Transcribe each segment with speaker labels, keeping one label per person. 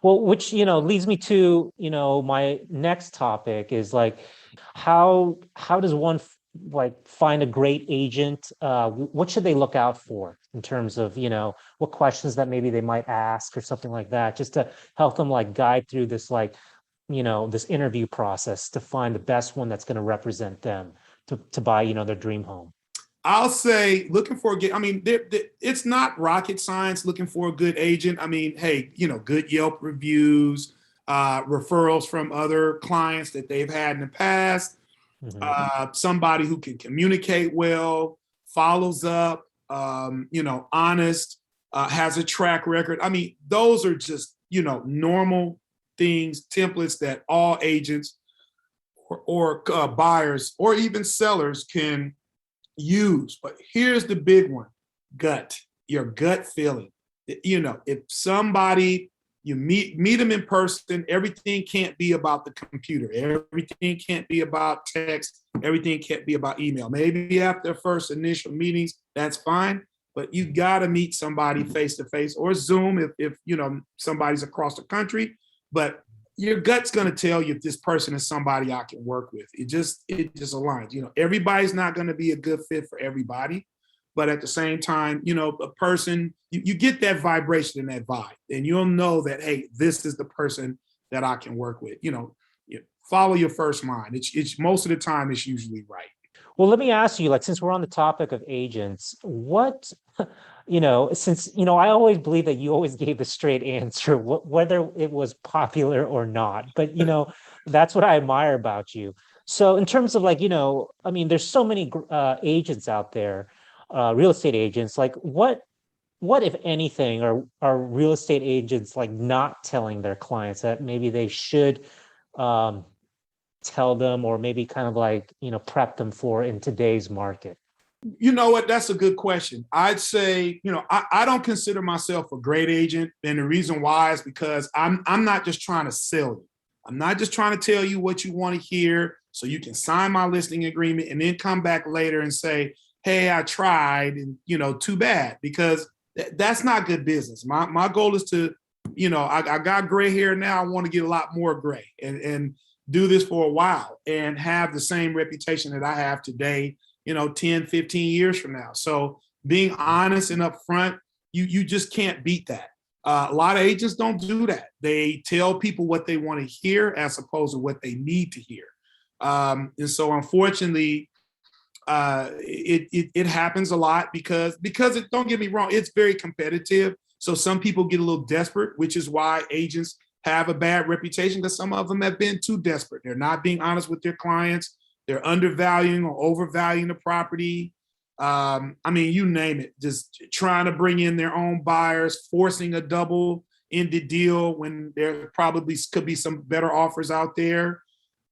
Speaker 1: Well, which, leads me to, my next topic is like, how does one like find a great agent? What should they look out for in terms of, what questions that maybe they might ask or something like that, just to help them like guide through this like, this interview process to find the best one that's going to represent them to buy, their dream home.
Speaker 2: I'll say looking for a good, I mean, it's not rocket science looking for a good agent. I mean, hey, good Yelp reviews, referrals from other clients that they've had in the past,
Speaker 1: Mhm.
Speaker 2: somebody who can communicate well, follows up, honest, has a track record. I mean, those are just, normal things, templates that all agents or buyers or even sellers can use. But here's the big one: gut, your gut feeling. If somebody you meet them in person, everything can't be about the computer. Everything can't be about text. Everything can't be about email. Maybe after first initial meetings, that's fine. But you gotta meet somebody face to face or Zoom if somebody's across the country. But your gut's gonna tell you if this person is somebody I can work with. It just aligns. Everybody's not gonna be a good fit for everybody, but at the same time, a person you get that vibration and that vibe, and you'll know that hey, this is the person that I can work with. Follow your first mind. It's most of the time it's usually right.
Speaker 1: Well, let me ask you, like, since we're on the topic of agents, what, since, I always believe that you always gave the straight answer, whether it was popular or not. But, that's what I admire about you. So, in terms of like, I mean, there's so many agents out there, real estate agents. Like, what, if anything, are real estate agents like not telling their clients that maybe they should um, tell them, or maybe kind of like, prep them for in today's market?
Speaker 2: You know what? That's a good question. I'd say, I don't consider myself a great agent. And the reason why is because I'm not just trying to sell you. I'm not just trying to tell you what you want to hear so you can sign my listing agreement and then come back later and say, hey, I tried and too bad, because that's not good business. My goal is to, I got gray hair now. I want to get a lot more gray and do this for a while and have the same reputation that I have today, 10, 15 years from now. So being honest and upfront, you just can't beat that. A lot of agents don't do that. They tell people what they want to hear as opposed to what they need to hear. And so unfortunately, it happens a lot because it, don't get me wrong, it's very competitive. So some people get a little desperate, which is why agents have a bad reputation, because some of them have been too desperate. They're not being honest with their clients. They're undervaluing or overvaluing the property. I mean, you name it, just trying to bring in their own buyers, forcing a double ended deal when there probably could be some better offers out there.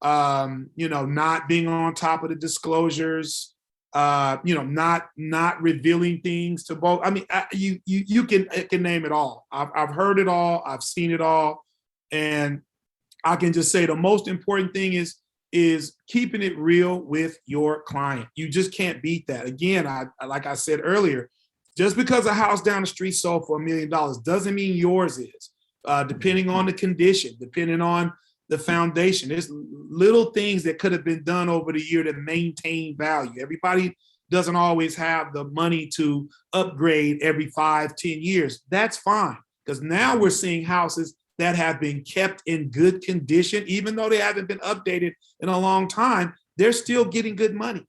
Speaker 2: Not being on top of the disclosures, not revealing things to both. I mean, you can name it all. I've heard it all. I've seen it all, and I can just say the most important thing is keeping it real with your client. You just can't beat that. Again, I like I said earlier, just because a house down the street sold for $1 million doesn't mean yours is. Depending on the condition, depending on the foundation, there's little things that could have been done over the year to maintain value. Everybody doesn't always have the money to upgrade every 5, 10 years. That's fine, because now we're seeing houses that have been kept in good condition, even though they haven't been updated in a long time. They're still getting good money.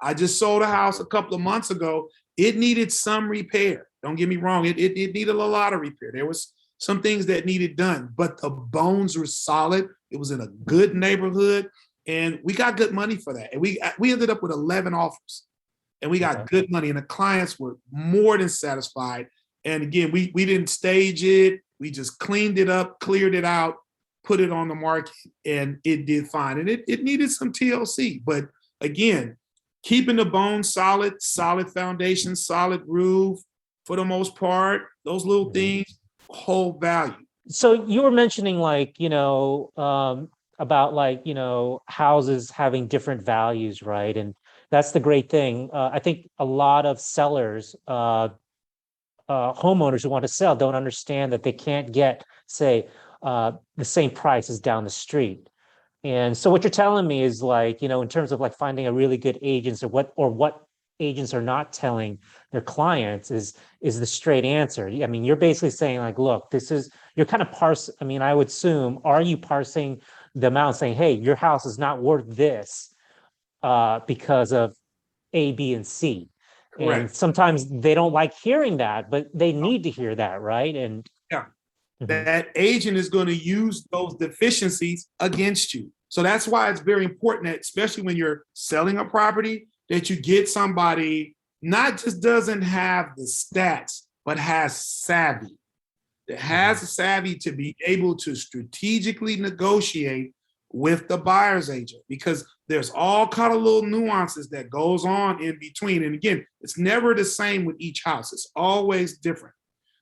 Speaker 2: I just sold a house a couple of months ago. It needed some repair. Don't get me wrong. It needed a lot of repair. There was some things that needed done, but the bones were solid. It was in a good neighborhood, and we got good money for that. And we ended up with 11 offers, and we got
Speaker 1: Okay.
Speaker 2: good money, and the clients were more than satisfied. And again, we didn't stage it. We just cleaned it up, cleared it out, put it on the market, and it did fine. And it needed some TLC, but again, keeping the bones solid, solid foundation, solid roof for the most part. Those little
Speaker 1: Mhm.
Speaker 2: things hold value.
Speaker 1: So you were mentioning like, about like, houses having different values, right? And that's the great thing. I think a lot of sellers, homeowners who want to sell don't understand that they can't get, say, the same price as down the street. And so what you're telling me is like, in terms of like finding a really good agents, or what agents are not telling their clients is the straight answer. I mean, you're basically saying like, look, you're kind of I mean, I would assume, are you parsing the amount saying, hey, your house is not worth this because of A, B, and C. And
Speaker 2: Correct.
Speaker 1: sometimes they don't like hearing that, but they need to hear that, right? And
Speaker 2: Yeah.
Speaker 1: mhm,
Speaker 2: That agent is going to use those deficiencies against you. So that's why it's very important that, especially when you're selling a property, that you get somebody not just doesn't have the stats, but has savvy, that has
Speaker 1: mhm,
Speaker 2: the savvy to be able to strategically negotiate with the buyer's agent, because there's all kind of little nuances that goes on in between. And again, it's never the same with each house. It's always different.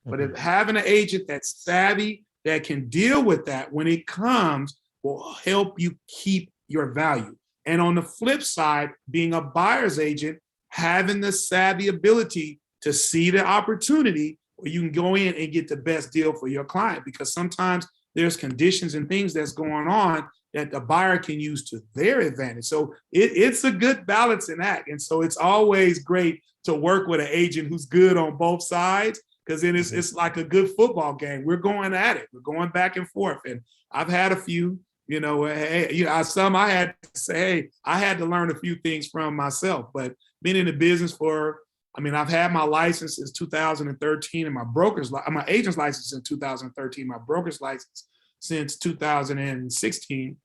Speaker 2: But if
Speaker 1: mhm.
Speaker 2: having an agent that's savvy, that can deal with that when it comes, will help you keep your value. And on the flip side, being a buyer's agent, having the savvy ability to see the opportunity where you can go in and get the best deal for your client, because sometimes there's conditions and things that's going on that the buyer can use to their advantage. So it's a good balancing act. And so it's always great to work with an agent who's good on both sides, because then
Speaker 1: Mhm.
Speaker 2: it's like a good football game. We're going at it. We're going back and forth. And I've had a few, hey, some I had to say, hey, I had to learn a few things from myself. But been in the business I mean, I've had my license since 2013, and my agent's license in 2013, my broker's license since 2016.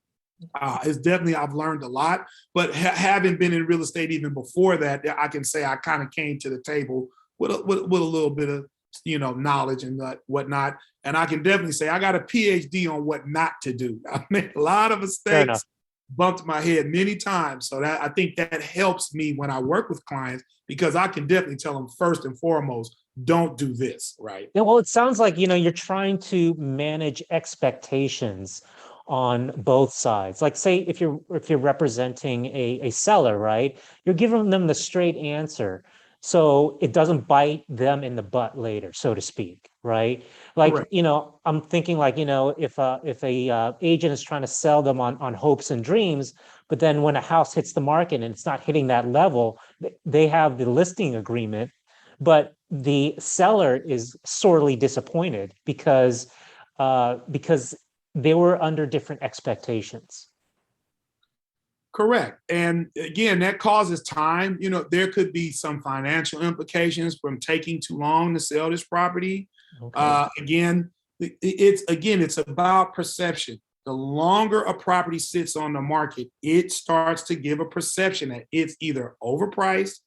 Speaker 2: It's definitely, I've learned a lot, but having been in real estate even before that, I can say I kind of came to the table with a little bit of knowledge and whatnot. And I can definitely say I got a PhD on what not to do. I made a lot of
Speaker 1: Fair enough.
Speaker 2: mistakes, bumped my head many times. So that I think that helps me when I work with clients, because I can definitely tell them first and foremost, don't do this, right?
Speaker 1: Yeah, well, it sounds like, you're trying to manage expectations on both sides. Like say if you're representing a seller, right? You're giving them the straight answer. So it doesn't bite them in the butt later, so to speak, right? Like,
Speaker 2: Correct.
Speaker 1: I'm thinking like, if a agent is trying to sell them on hopes and dreams, but then when a house hits the market and it's not hitting that level, they have the listing agreement, but the seller is sorely disappointed because they were under different expectations.
Speaker 2: Correct. And again, that causes time. There could be some financial implications from taking too long to sell this property.
Speaker 1: Okay.
Speaker 2: Again, it's about perception. The longer a property sits on the market, it starts to give a perception that it's either overpriced,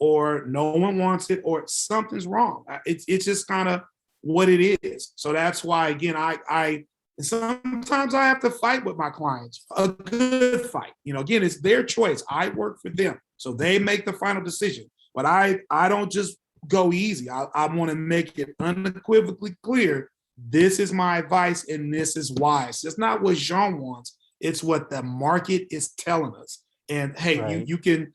Speaker 2: or no one wants it, or something's wrong. It's just kind of what it is. So that's why, again, I and sometimes I have to fight with my clients, a good fight. Again, it's their choice. I work for them, so they make the final decision. But I don't just go easy. I want to make it unequivocally clear. This is my advice, and this is why. So it's not what Jean wants. It's what the market is telling us. And hey,
Speaker 1: Right.
Speaker 2: you can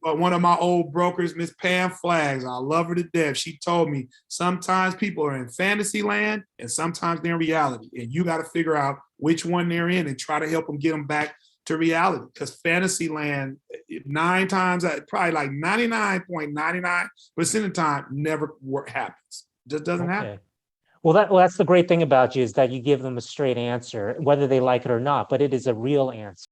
Speaker 2: one of my old brokers, Miss Pam Flags, I love her to death. She told me sometimes people are in fantasy land and sometimes they're in reality. And you got to figure out which one they're in and try to help them get them back to reality. Because fantasy land, 9 times, probably like 99.99% of the time, never happens. Just doesn't happen.
Speaker 1: Okay. Well, that's the great thing about you, is that you give them a straight answer, whether they like it or not, but it is a real answer.